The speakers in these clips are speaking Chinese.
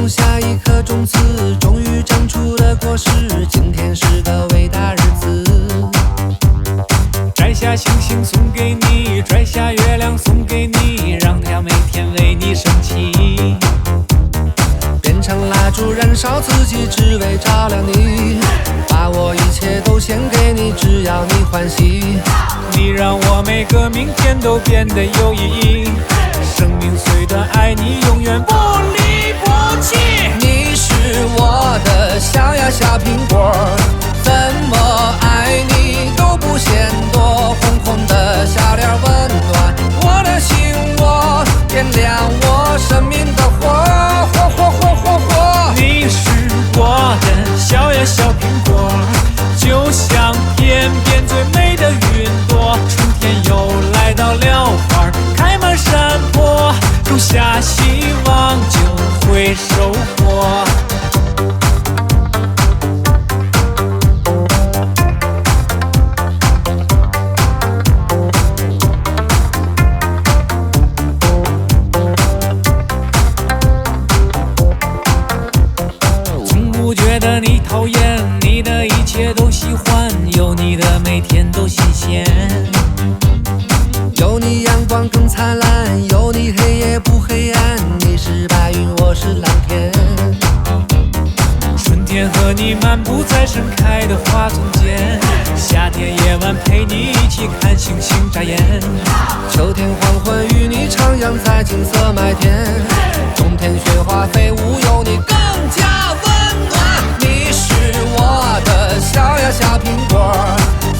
种下一颗种子，终于长出了果实。今天是个伟大日子，摘下星星送给你，摘下月亮送给你，让它每天为你升起。变成蜡烛燃烧自己，只为照亮你。把我一切都献给你，只要你欢喜。你让我每个明天都变得有意义。生命虽短，爱你永远不离不弃。你是我的小呀小苹果，怎么爱你都不嫌多。红红的小脸温暖我的心窝，点亮我生命的火，火火火火火。你是我的小呀小苹果，就像天边最美的云朵。春天又来到了，花开满山坡，种下希望就会收获。从不觉得你讨厌，你的一切都喜欢，有你的每天都新鲜。有你阳光更灿烂，有你黑夜不黑暗。你是白云，我是蓝天。春天和你漫步在盛开的花丛间，夏天夜晚陪你一起看星星眨眼。秋天黄昏与你徜徉在金色麦田，冬天雪花飞舞，有你更加温暖。你是我的小呀小苹果，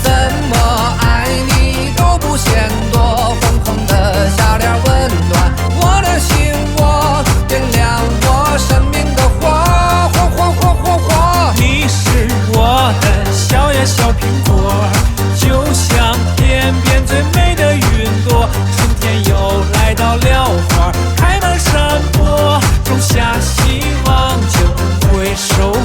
怎么爱你都不嫌多。红红的小脸温暖我的心窝，点亮我生命的火，火火火火火。你是我的小呀小苹果，就像天边最美的云朵。春天又来到了，花开满山坡，种下希望就会收获。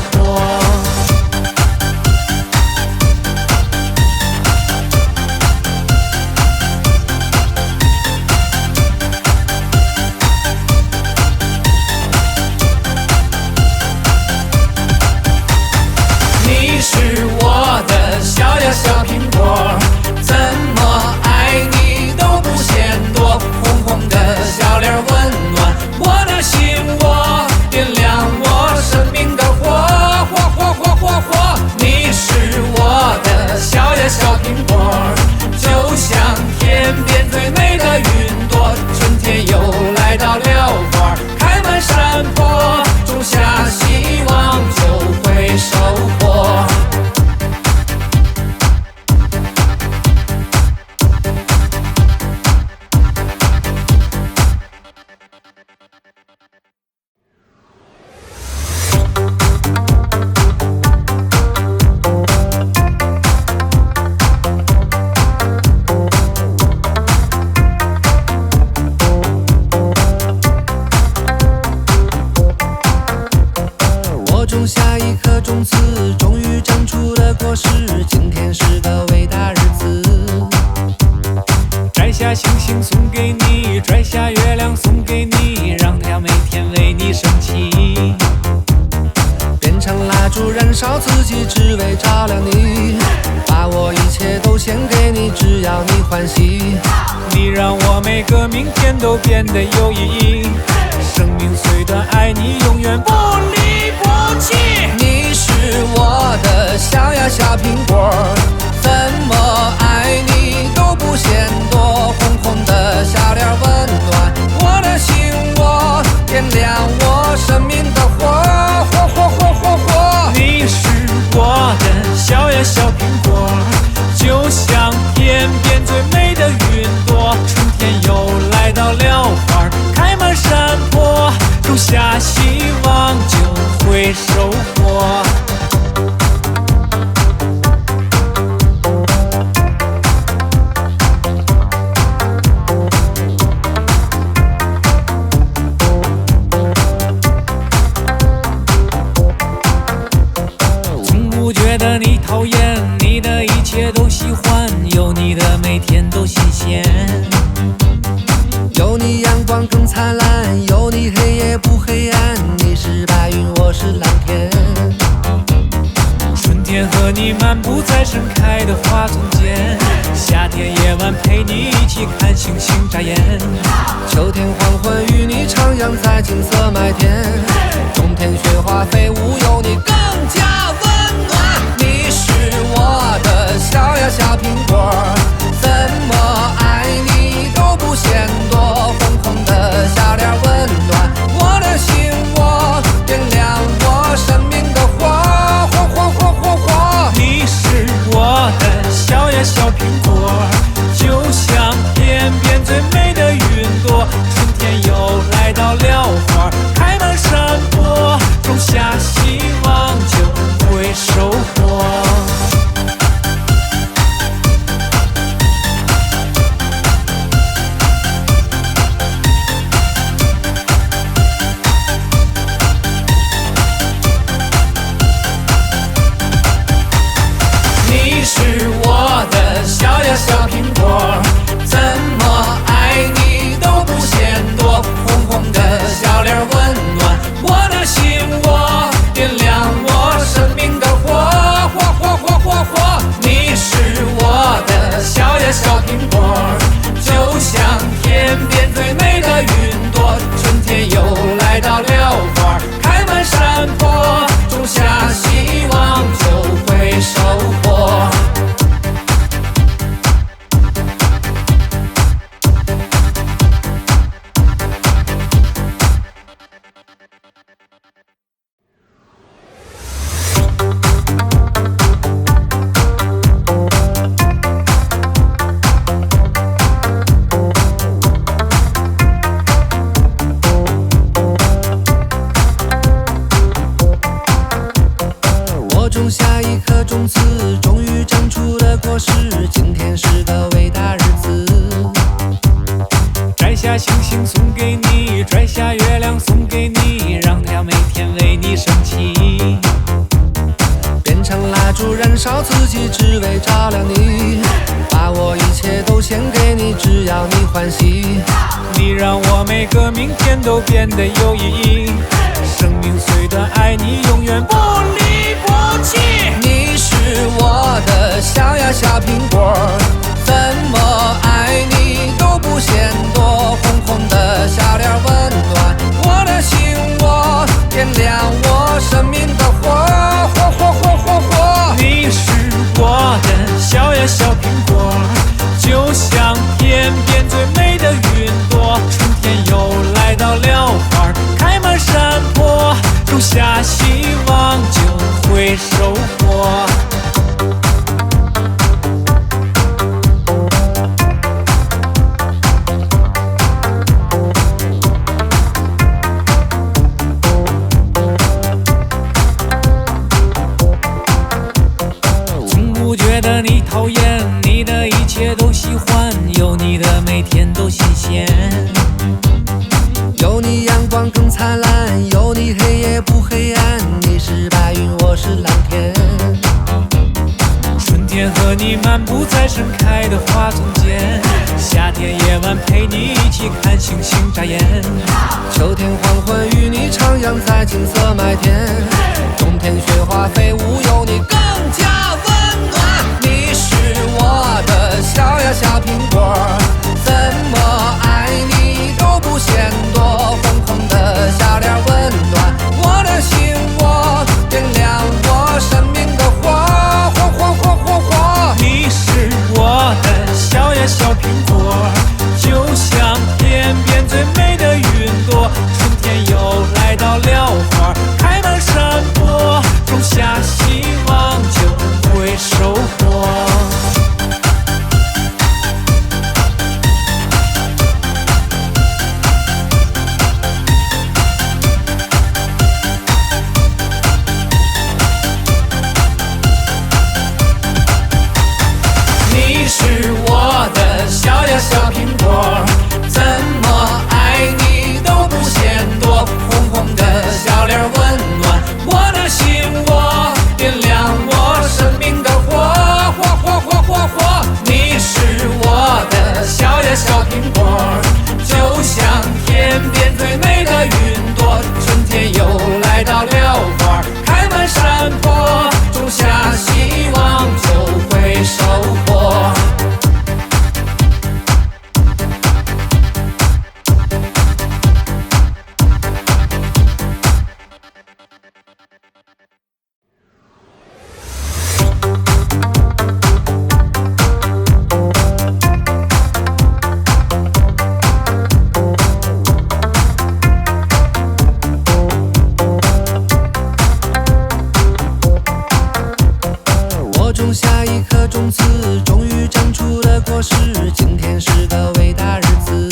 你是我的小呀小苹果，怎么爱你都不嫌多。红红的小脸温暖我的心窝，点亮我生命的火，火火火火火。你是我的小呀小苹果，就像天边最美的云朵。春天又来到了，花开满山坡，种下希望就会收获。我种下一颗种子，终于长出了果实。今天是个伟大日子，摘下星星送给你，摘下月亮送给你，让它每天为你升起。变成蜡烛燃烧自己，只为照亮你。把我一切都献给你，只要你欢喜。你让我每个明天都变得有意义。生命虽短，爱你永远不离不弃。你是我的小呀小苹果，怎么爱你都不嫌多。红红的小脸温暖我的心窝，点亮我生命的火，火火火火火。你是我的小呀小苹果，就像天边最美的云朵。春天又来到了，花开满山坡，种下希望就会收获。从不觉得你讨厌，你的一切都喜欢，有你的每天都新鲜。有你阳光更灿烂，有你黑夜不黑暗。你是白云，我是蓝天。春天和你漫步在盛开的花丛间，夏天夜晚陪你一起看星星眨眼。秋天黄昏与你徜徉在金色麦田，冬天雪花飞舞有你更加温暖。你是我的小呀小苹果，怎么爱你都不嫌多，红红的小脸温暖我的心窝，点亮我生命的火，火火火火火。你是我的小呀小苹果，就像天边最美的云朵。春天又来到了花开满山坡，种下希望就会收获。你是我的小呀小苹果，怎么爱你都不嫌多，红红的小脸温暖我的心窝，点亮我生命的火，火火火火火。你是我的小呀小苹果，就像天边最美的云朵，春天又来到了花开满山坡，种下希望就会收获。我种下一颗种子，终于长出了果实，今天是个伟大日子。摘下星星送给你，摘下月亮送给你，让它每天为你升起。变成蜡烛燃烧自己，只为照亮你，把我一切都献给你，只要你欢喜。你让我每个明天都变得有意义，生命虽短，爱你永远不离不弃。你是我的小呀小苹果，怎么爱你都不嫌多，红红的小脸温暖我的心窝，点亮我生命的火，火火火火火。你是我的小呀小苹果，就像天边最美的云朵。春天又来到了花开满山坡，种下希望就会收获。从不觉得你讨厌，你的一切都喜欢，有你的每天都新鲜。有你阳光更灿烂，有你黑夜不黑暗。你是白云，我是蓝天。春天和你漫步在盛开的花丛间，夏天夜晚陪你一起看星星眨眼。秋天黄昏与你徜徉在金色麦田，冬天雪花飞舞有你更加温暖。你是我的小呀小苹果，怎么爱你都不嫌多，红红的小脸温暖我的心窝，点亮我生命的火，火火火火火。你是我的小呀小苹果，就像天边最美的云朵。春天又来到了花开满山种子终于长出了果实，今天是个伟大日子。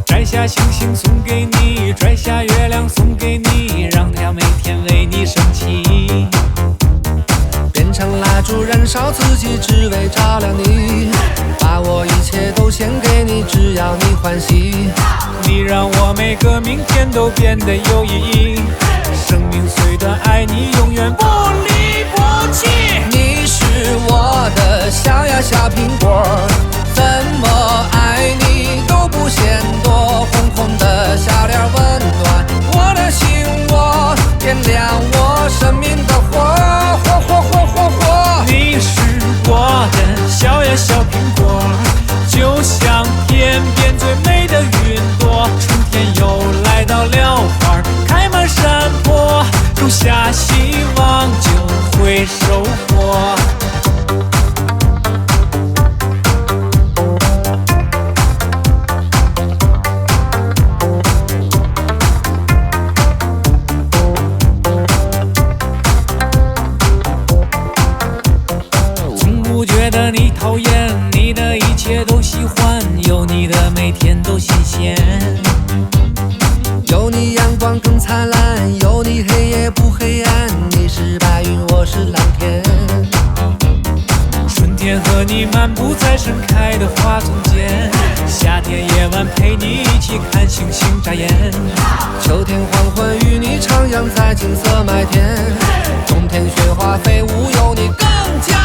摘下星星送给你，摘下月亮送给你，让它每天为你升起。变成蜡烛燃烧自己，只为照亮你。把我一切都献给你，只要你欢喜。你让我每个明天都变得有意义。生命虽短，爱你永远不离不弃。你是我的小呀小苹果，怎么爱你都不嫌多。红红的笑脸温暖我的心窝，点亮我生命的火，火火火火火。你是我的小呀小苹果，就像天边最美的云朵。春天又来到了，花开满山坡，种下希望就会收获。从不觉得你讨厌，你的一切都喜欢，有你的每天都新鲜。有你阳光更灿烂，有你黑夜不黑暗。你是白云，我是蓝天。春天和你漫步在盛开的花丛间，夏天夜晚陪你一起看星星眨眼。秋天黄昏与你徜徉在金色麦田，冬天雪花飞舞有你更加